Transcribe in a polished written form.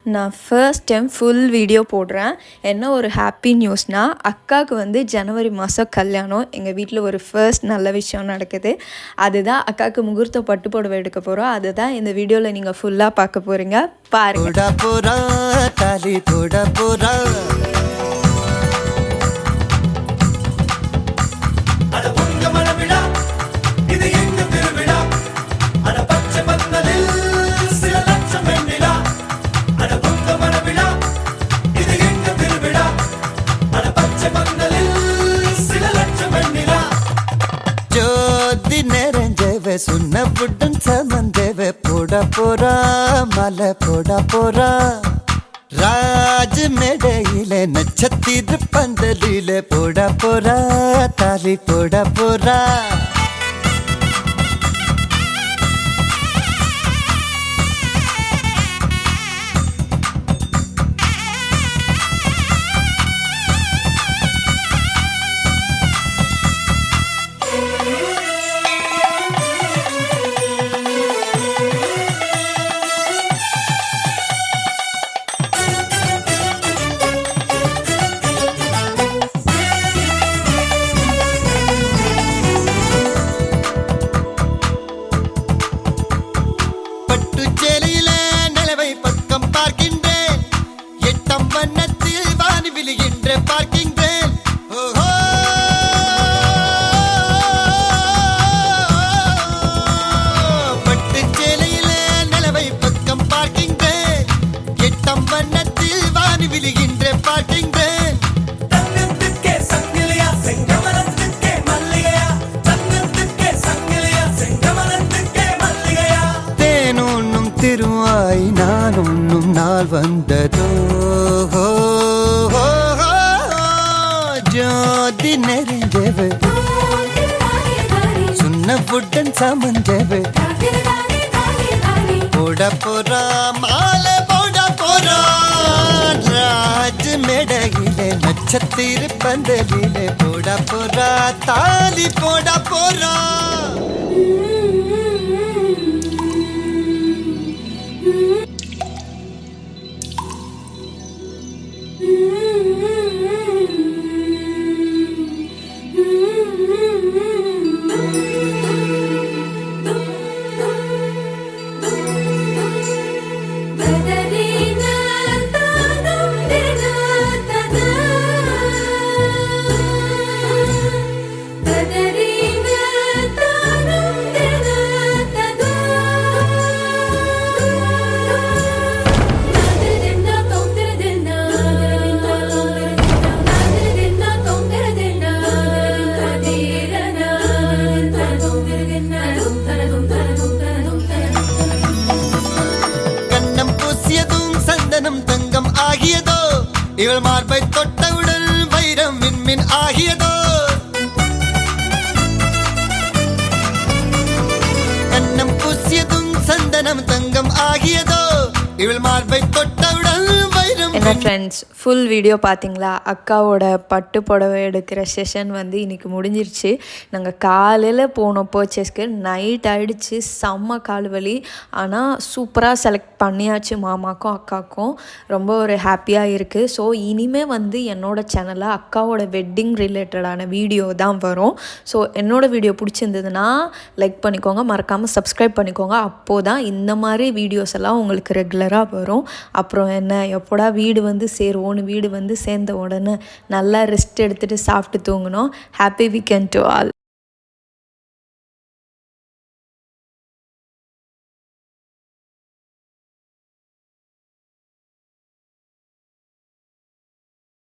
நான் first time full video போடுறேன். என்ன ஒரு ஹாப்பி நியூஸ்னால், அக்காவுக்கு வந்து ஜனவரி மாதம் கல்யாணம். எங்கள் வீட்டில் ஒரு ஃபர்ஸ்ட் நல்ல விஷயம் நடக்குது. அதுதான் அக்காவுக்கு முகூர்த்த பட்டு புடவை எடுக்க போகிறோம். அதுதான் இந்த வீடியோவில் நீங்கள் ஃபுல்லாக பார்க்க போகிறீங்க. பாருங்க. सुन्न बुड्डन समंदेवे पोड़ा पोरा माला पोड़ा पोरा राज मेडैले नक्षत्तिर पंदलिले पोड़ा पोरा ताली पोड़ा पोरा திருவாய் நான் உண்ணும் நாள் வந்ததோ ஜோதி நெறிஞ்சவு சுன்ன புட்டன் சமஞ்சவு போட போறா மாலை போட போறா ராஜ் மேடையிலே நட்சத்திர பந்தலிலே போட போறா தாலி போட போறா தங்கம் ஆகியதோ இவள் மார்பை தொட்டவுடன் வைரம் விண்மின் ஆகியதோ கண்ணம் பூசியதும் சந்தனம் தங்கம் ஆகியதோ இவள் மார்பை தொட்டவுடன் வைரம். என்ன ஃப்ரெண்ட்ஸ், ஃபுல் வீடியோ பார்த்தீங்களா? அக்காவோட பட்டு புடவை எடுக்கிற செஷன் வந்து இன்றைக்கி முடிஞ்சிருச்சு. நாங்கள் காலையில் போனோம் பர்ச்சேஸ்க்கு. நைட் ஆகிடுச்சு, செம்ம கால் வலி. ஆனால் சூப்பராக செலக்ட் பண்ணியாச்சு மாமாக்கும் அக்காவுக்கும். ரொம்ப ஒரு ஹாப்பியாக இருக்குது. ஸோ இனிமேல் வந்து என்னோடய சேனலில் அக்காவோட வெட்டிங் ரிலேட்டடான வீடியோ தான் வரும். ஸோ என்னோடய வீடியோ பிடிச்சிருந்ததுன்னா லைக் பண்ணிக்கோங்க, மறக்காமல் சப்ஸ்கிரைப் பண்ணிக்கோங்க. அப்போது தான் இந்த மாதிரி வீடியோஸ் எல்லாம் உங்களுக்கு ரெகுலராக வரும். அப்புறம் என்ன, எப்போடா வீடு வந்து சேருவோம், வீடு வந்து சேர்ந்த உடனே நல்லா ரெஸ்ட் எடுத்துகிட்டு சாப்பிட்டு தூங்கணும். Happy weekend to all.